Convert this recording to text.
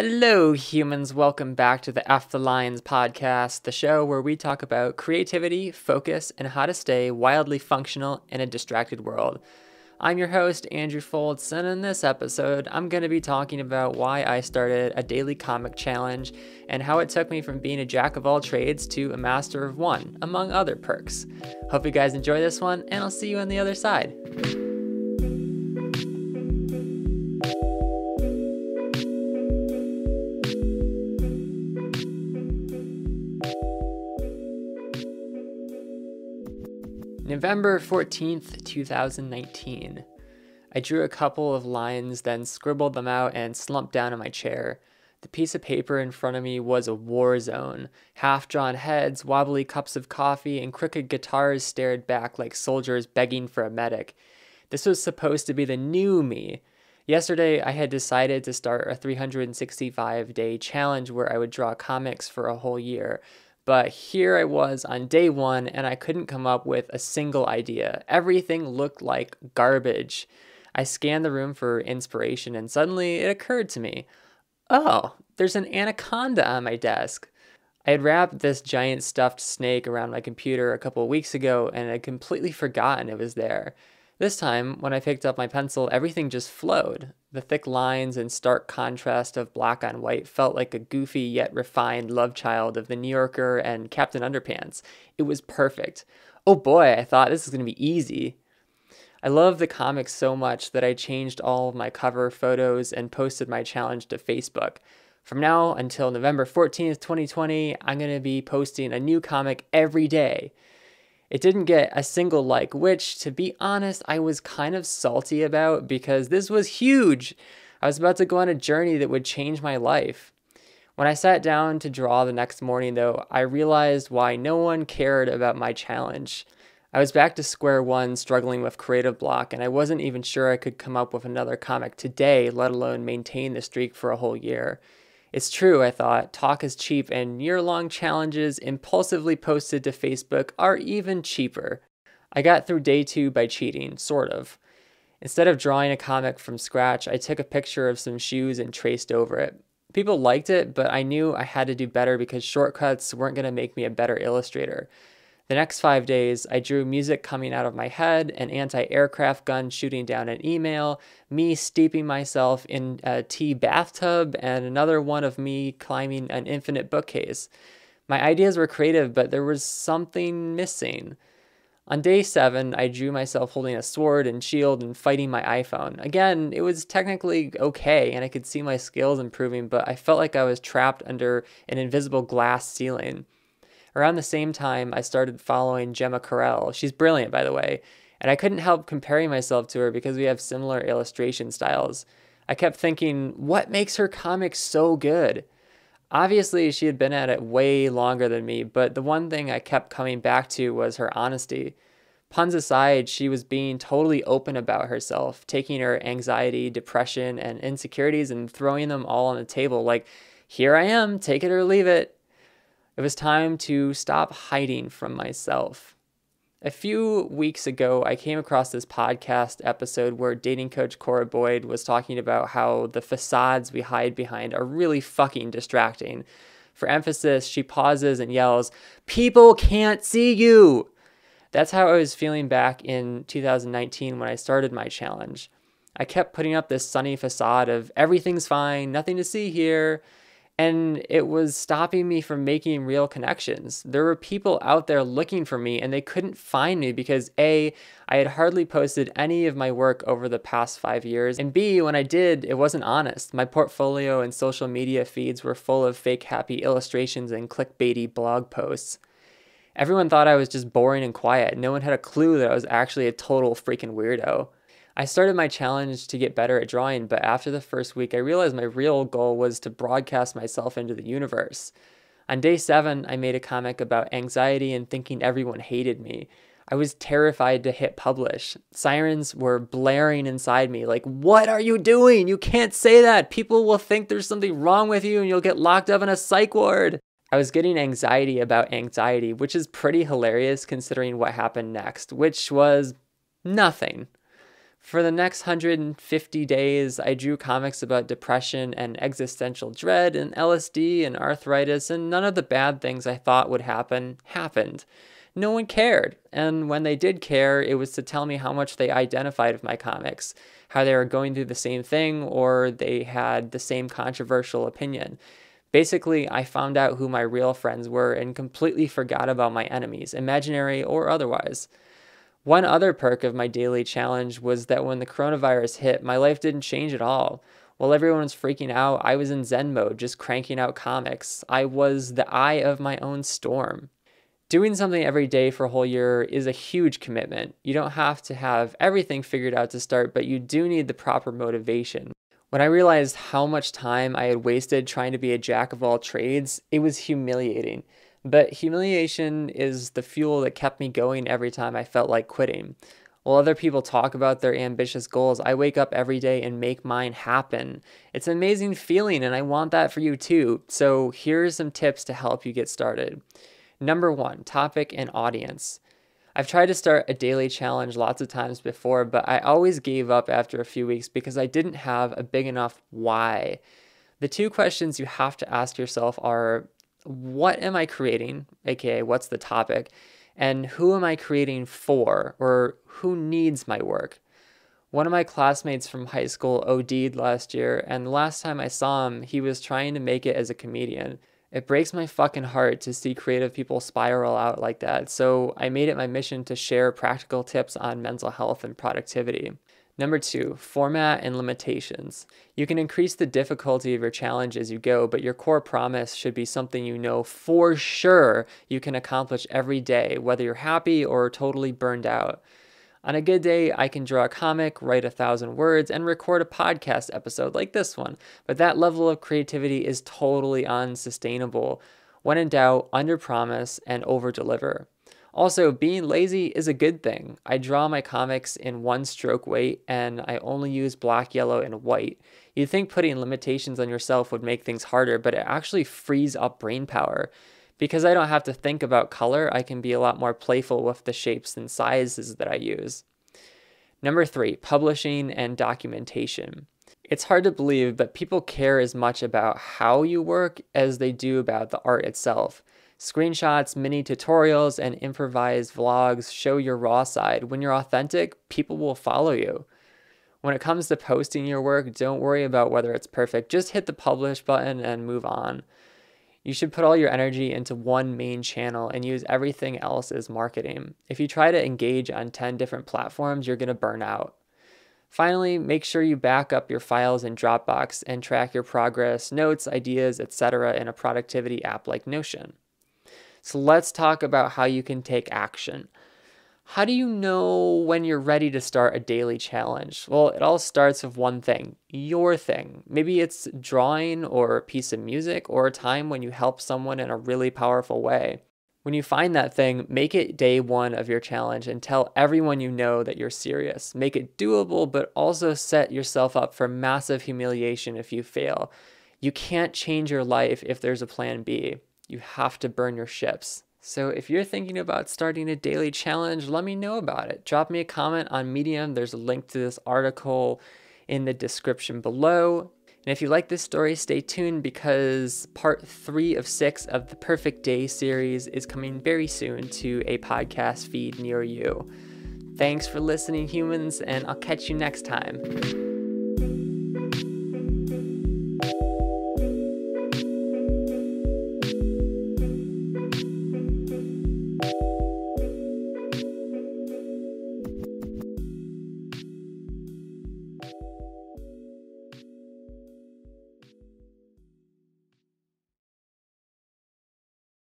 Hello, humans. Welcome back to the F the Lions podcast, the show where we talk about creativity, focus, and how to stay wildly functional in a distracted world. I'm your host, Andrew Foltz, and in this episode, I'm going to be talking about why I started a daily comic challenge and how it took me from being a jack of all trades to a master of one, among other perks. Hope you guys enjoy this one, and I'll see you on the other side. November 14th, 2019. I drew a couple of lines, then scribbled them out and slumped down in my chair. The piece of paper in front of me was a war zone. Half-drawn heads, wobbly cups of coffee, and crooked guitars stared back like soldiers begging for a medic. This was supposed to be the new me. Yesterday, I had decided to start a 365-day challenge where I would draw comics for a whole year. But here I was on day one, and I couldn't come up with a single idea. Everything looked like garbage. I scanned the room for inspiration, and suddenly it occurred to me, oh, there's an anaconda on my desk. I had wrapped this giant stuffed snake around my computer a couple of weeks ago, and I'd completely forgotten it was there. This time, when I picked up my pencil, everything just flowed. The thick lines and stark contrast of black on white felt like a goofy yet refined lovechild of the New Yorker and Captain Underpants. It was perfect. Oh boy, I thought this was going to be easy. I love the comics so much that I changed all of my cover photos and posted my challenge to Facebook. From now until November 14th, 2020, I'm going to be posting a new comic every day. It didn't get a single like, which, to be honest, I was kind of salty about because this was huge. I was about to go on a journey that would change my life. When I sat down to draw the next morning, though, I realized why no one cared about my challenge. I was back to square one, struggling with creative block, and I wasn't even sure I could come up with another comic today, let alone maintain the streak for a whole year. It's true, I thought, talk is cheap, and year-long challenges impulsively posted to Facebook are even cheaper. I got through day two by cheating, sort of. Instead of drawing a comic from scratch, I took a picture of some shoes and traced over it. People liked it, but I knew I had to do better because shortcuts weren't going to make me a better illustrator. The next 5 days, I drew music coming out of my head, an anti-aircraft gun shooting down an email, me steeping myself in a tea bathtub, and another one of me climbing an infinite bookcase. My ideas were creative, but there was something missing. On day 7, I drew myself holding a sword and shield and fighting my iPhone. Again, it was technically okay, and I could see my skills improving, but I felt like I was trapped under an invisible glass ceiling. Around the same time, I started following Gemma Carell. She's brilliant, by the way, and I couldn't help comparing myself to her because we have similar illustration styles. I kept thinking, what makes her comics so good? Obviously, she had been at it way longer than me, but the one thing I kept coming back to was her honesty. Puns aside, she was being totally open about herself, taking her anxiety, depression, and insecurities and throwing them all on the table like, here I am, take it or leave it. It was time to stop hiding from myself. A few weeks ago, I came across this podcast episode where dating coach Cora Boyd was talking about how the facades we hide behind are really fucking distracting. For emphasis, she pauses and yells, "People can't see you!" That's how I was feeling back in 2019 when I started my challenge. I kept putting up this sunny facade of everything's fine, nothing to see here. And it was stopping me from making real connections. There were people out there looking for me and they couldn't find me because A, I had hardly posted any of my work over the past 5 years, and B, when I did, it wasn't honest. My portfolio and social media feeds were full of fake happy illustrations and clickbaity blog posts. Everyone thought I was just boring and quiet. No one had a clue that I was actually a total freaking weirdo. I started my challenge to get better at drawing, but after the first week, I realized my real goal was to broadcast myself into the universe. On day 7, I made a comic about anxiety and thinking everyone hated me. I was terrified to hit publish. Sirens were blaring inside me like, what are you doing? You can't say that. People will think there's something wrong with you and you'll get locked up in a psych ward. I was getting anxiety about anxiety, which is pretty hilarious considering what happened next, which was nothing. For the next 150 days, I drew comics about depression and existential dread and LSD and arthritis, and none of the bad things I thought would happen happened. No one cared, and when they did care, it was to tell me how much they identified with my comics, how they were going through the same thing, or they had the same controversial opinion. Basically, I found out who my real friends were and completely forgot about my enemies, imaginary or otherwise. One other perk of my daily challenge was that when the coronavirus hit, my life didn't change at all. While everyone was freaking out, I was in Zen mode, just cranking out comics. I was the eye of my own storm. Doing something every day for a whole year is a huge commitment. You don't have to have everything figured out to start, but you do need the proper motivation. When I realized how much time I had wasted trying to be a jack of all trades, it was humiliating. But humiliation is the fuel that kept me going every time I felt like quitting. While other people talk about their ambitious goals, I wake up every day and make mine happen. It's an amazing feeling, and I want that for you too. So here's some tips to help you get started. Number 1, topic and audience. I've tried to start a daily challenge lots of times before, but I always gave up after a few weeks because I didn't have a big enough why. The 2 questions you have to ask yourself are, what am I creating? AKA, what's the topic? And who am I creating for? Or who needs my work? One of my classmates from high school OD'd last year, and the last time I saw him, he was trying to make it as a comedian. It breaks my fucking heart to see creative people spiral out like that, so I made it my mission to share practical tips on mental health and productivity. Number 2, format and limitations. You can increase the difficulty of your challenge as you go, but your core promise should be something you know for sure you can accomplish every day, whether you're happy or totally burned out. On a good day, I can draw a comic, write 1,000 words, and record a podcast episode like this one. But that level of creativity is totally unsustainable. When in doubt, underpromise and overdeliver. Also, being lazy is a good thing. I draw my comics in 1-stroke weight, and I only use black, yellow, and white. You'd think putting limitations on yourself would make things harder, but it actually frees up brain power. Because I don't have to think about color, I can be a lot more playful with the shapes and sizes that I use. Number 3, publishing and documentation. It's hard to believe, but people care as much about how you work as they do about the art itself. Screenshots, mini tutorials, and improvised vlogs show your raw side. When you're authentic, people will follow you. When it comes to posting your work, don't worry about whether it's perfect. Just hit the publish button and move on. You should put all your energy into one main channel and use everything else as marketing. If you try to engage on 10 different platforms, you're going to burn out. Finally, make sure you back up your files in Dropbox and track your progress, notes, ideas, etc. in a productivity app like Notion. So let's talk about how you can take action. How do you know when you're ready to start a daily challenge? Well, it all starts with one thing, your thing. Maybe it's drawing or a piece of music or a time when you help someone in a really powerful way. When you find that thing, make it day 1 of your challenge and tell everyone you know that you're serious. Make it doable, but also set yourself up for massive humiliation if you fail. You can't change your life if there's a plan B. You have to burn your ships. So if you're thinking about starting a daily challenge, let me know about it. Drop me a comment on Medium. There's a link to this article in the description below. And if you like this story, stay tuned because part 3 of 6 of the Perfect Day series is coming very soon to a podcast feed near you. Thanks for listening, humans, and I'll catch you next time.